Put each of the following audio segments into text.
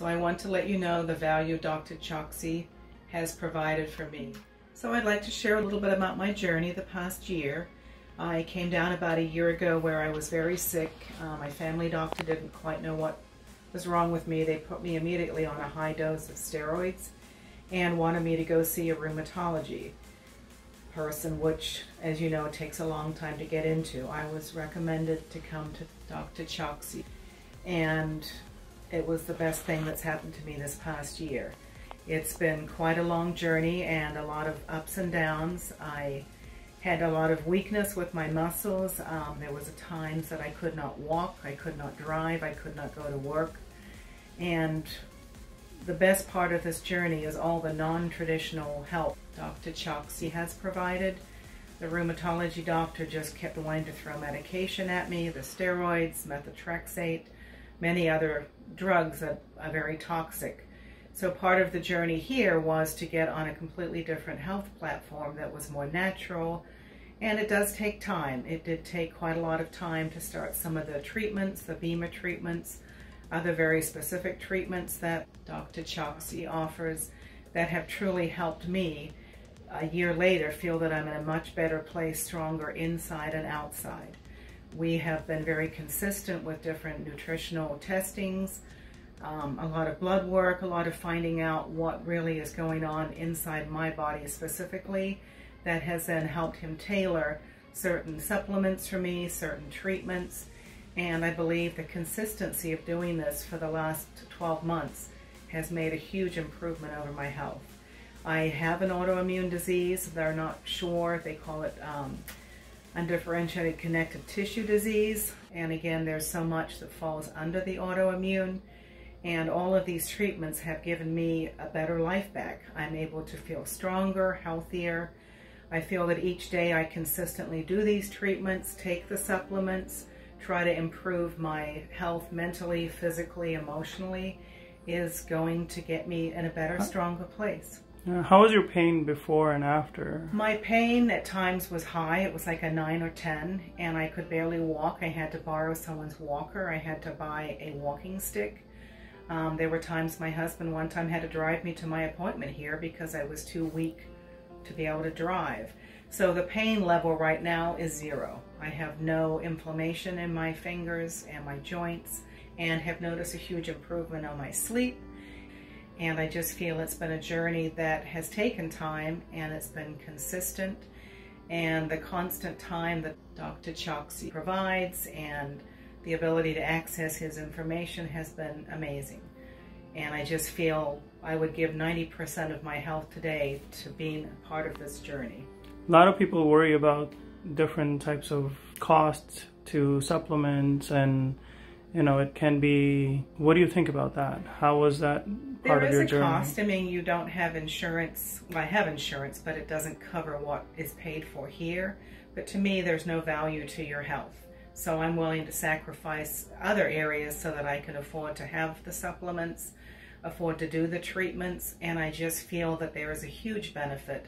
So I want to let you know the value Dr. Choksy has provided for me. So I'd like to share a little bit about my journey the past year. I came down about a year ago where I was very sick. My family doctor didn't quite know what was wrong with me. They put me immediately on a high dose of steroids and wanted me to go see a rheumatology person, which, as you know, takes a long time to get into. I was recommended to come to Dr. Choksy, and it was the best thing that's happened to me this past year. It's been quite a long journey and a lot of ups and downs. I had a lot of weakness with my muscles. There was times that I could not walk, I could not drive, I could not go to work. And the best part of this journey is all the non-traditional help Dr. Choksy has provided. The rheumatology doctor just kept wanting to throw medication at me, the steroids, methotrexate, many other drugs that are very toxic. So part of the journey here was to get on a completely different health platform that was more natural, and it does take time. It did take quite a lot of time to start some of the treatments, the BEMA treatments, other very specific treatments that Dr. Choksy offers that have truly helped me a year later feel that I'm in a much better place, stronger inside and outside. We have been very consistent with different nutritional testings, a lot of blood work, a lot of finding out what really is going on inside my body specifically, that has then helped him tailor certain supplements for me, certain treatments, and I believe the consistency of doing this for the last 12 months has made a huge improvement over my health. I have an autoimmune disease. They're not sure. They call it undifferentiated connective tissue disease, and again, there's so much that falls under the autoimmune, and all of these treatments have given me a better life back. I'm able to feel stronger, healthier. I feel that each day I consistently do these treatments, take the supplements, try to improve my health mentally, physically, emotionally, is going to get me in a better, stronger place. How was your pain before and after? My pain at times was high. It was like a 9 or 10, and I could barely walk. I had to borrow someone's walker. I had to buy a walking stick. There were times my husband one time had to drive me to my appointment here because I was too weak to be able to drive. So the pain level right now is 0. I have no inflammation in my fingers and my joints, and have noticed a huge improvement on my sleep. And I just feel it's been a journey that has taken time, and it's been consistent, and the constant time that Dr. Choksy provides and the ability to access his information has been amazing. And I just feel I would give 90% of my health today to being a part of this journey. A lot of people worry about different types of costs to supplements, and you know, it can be, what do you think about that? How was that part of your journey? There is a cost. I mean, you don't have insurance. Well, I have insurance, but it doesn't cover what is paid for here. But to me, there's no value to your health. So I'm willing to sacrifice other areas so that I can afford to have the supplements, afford to do the treatments, and I just feel that there is a huge benefit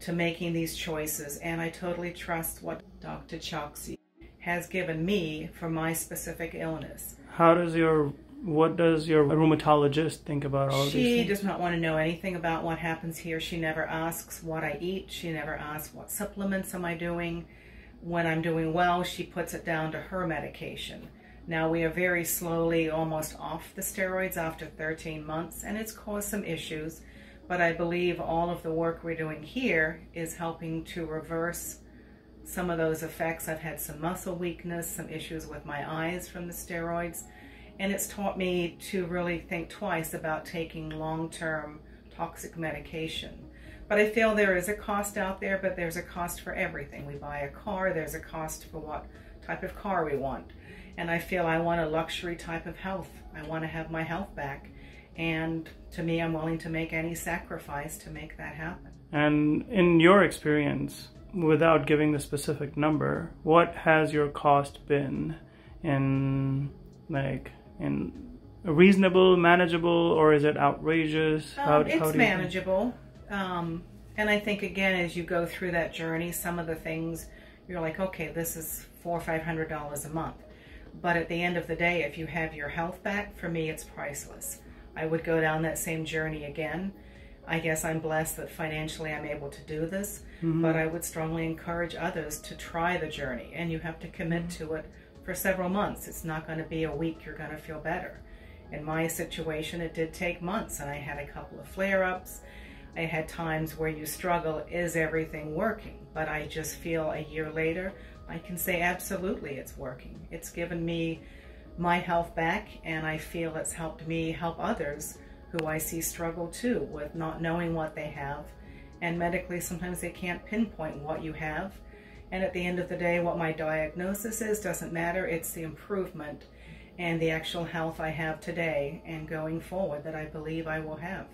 to making these choices, and I totally trust what Dr. Choksy has given me for my specific illness. What does your rheumatologist think about all of these things? She does not want to know anything about what happens here. She never asks what I eat. She never asks what supplements am I doing. When I'm doing well, she puts it down to her medication. Now, we are very slowly almost off the steroids after 13 months, and it's caused some issues, but I believe all of the work we're doing here is helping to reverse some of those effects. I've had some muscle weakness, some issues with my eyes from the steroids, and it's taught me to really think twice about taking long-term toxic medication. But I feel there is a cost out there, but there's a cost for everything. We buy a car, there's a cost for what type of car we want. And I feel I want a luxury type of health. I want to have my health back. And to me, I'm willing to make any sacrifice to make that happen. And in your experience, without giving the specific number, what has your cost been in reasonable, manageable, or is it outrageous? It's manageable. And I think, again, as you go through that journey, some of the things you're like, okay, this is $400 or $500 a month. But at the end of the day, if you have your health back, for me, it's priceless. I would go down that same journey again. I guess I'm blessed that financially I'm able to do this, but I would strongly encourage others to try the journey, and you have to commit to it for several months. It's not going to be a week you're going to feel better. In my situation, it did take months, and I had a couple of flare-ups. I had times where you struggle, is everything working? But I just feel a year later, I can say absolutely it's working. It's given me my health back, and I feel it's helped me help others who I see struggle too with not knowing what they have. And medically, sometimes they can't pinpoint what you have. And at the end of the day, what my diagnosis is doesn't matter. It's the improvement and the actual health I have today and going forward that I believe I will have.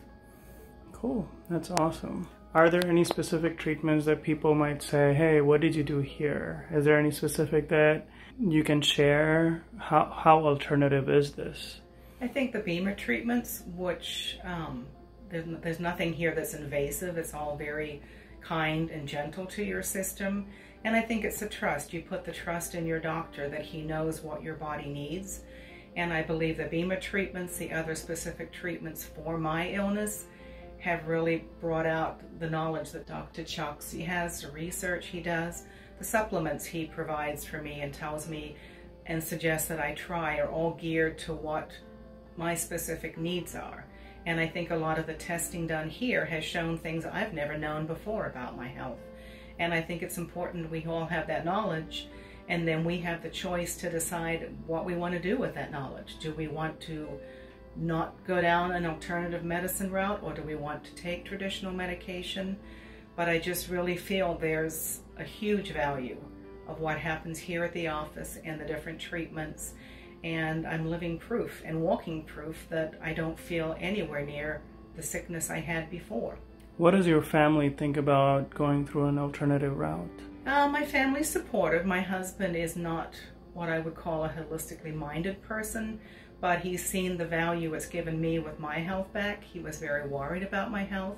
Cool. That's awesome. Are there any specific treatments that people might say, hey, what did you do here? Is there any specific that you can share? How alternative is this? I think the BEMER treatments, which there's nothing here that's invasive. It's all very kind and gentle to your system. And I think it's a trust. You put the trust in your doctor that he knows what your body needs. And I believe the BEMER treatments, the other specific treatments for my illness, have really brought out the knowledge that Dr. Choksy has, the research he does, the supplements he provides for me and tells me and suggests that I try are all geared to what my specific needs are. And I think a lot of the testing done here has shown things I've never known before about my health. And I think it's important we all have that knowledge, and then we have the choice to decide what we want to do with that knowledge. Do we want to not go down an alternative medicine route, or do we want to take traditional medication? But I just really feel there's a huge value of what happens here at the office and the different treatments, and I'm living proof and walking proof that I don't feel anywhere near the sickness I had before. What does your family think about going through an alternative route? My family's supportive. My husband is not what I would call a holistically minded person, but he's seen the value it's given me with my health back. He was very worried about my health.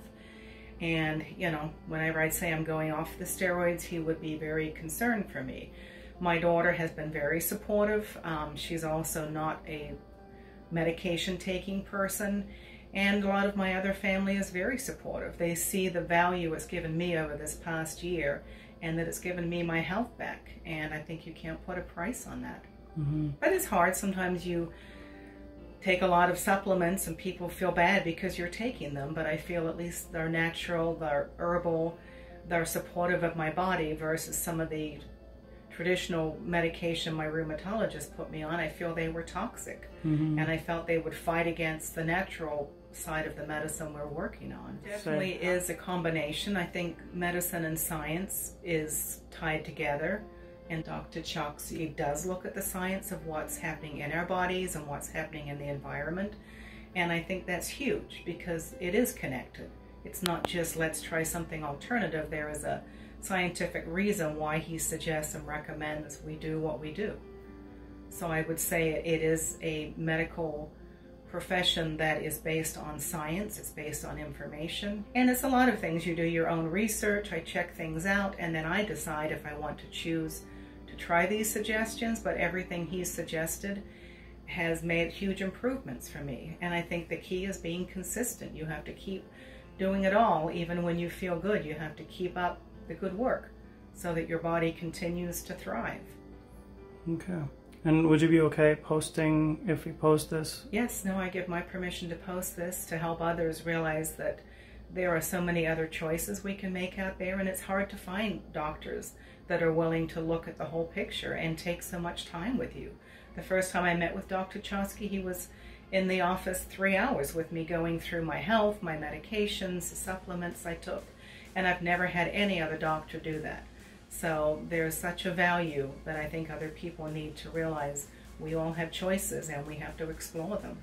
And, you know, whenever I'd say I'm going off the steroids, he would be very concerned for me. My daughter has been very supportive. She's also not a medication-taking person. And a lot of my other family is very supportive. They see the value it's given me over this past year, and that it's given me my health back. And I think you can't put a price on that. But it's hard. Sometimes you take a lot of supplements and people feel bad because you're taking them, but I feel at least they're natural, they're herbal, they're supportive of my body versus some of the traditional medication my rheumatologist put me on. I feel they were toxic, and I felt they would fight against the natural side of the medicine we're working on. Definitely is a combination. I think medicine and science is tied together, and Dr. Choksy does look at the science of what's happening in our bodies and what's happening in the environment, and I think that's huge because it is connected. It's not just let's try something alternative. There is a scientific reason why he suggests and recommends we do what we do. So I would say it is a medical profession that is based on science, it's based on information, and it's a lot of things. You do your own research, I check things out, and then I decide if I want to choose to try these suggestions, but everything he's suggested has made huge improvements for me. And I think the key is being consistent. You have to keep doing it all, even when you feel good. You have to keep up the good work so that your body continues to thrive. Okay. And would you be okay posting if we post this? Yes, no, I give my permission to post this to help others realize that there are so many other choices we can make out there, and it's hard to find doctors that are willing to look at the whole picture and take so much time with you. The first time I met with Dr. Choksy, he was in the office 3 hours with me going through my health, my medications, the supplements I took, and I've never had any other doctor do that. So there's such a value that I think other people need to realize we all have choices and we have to explore them.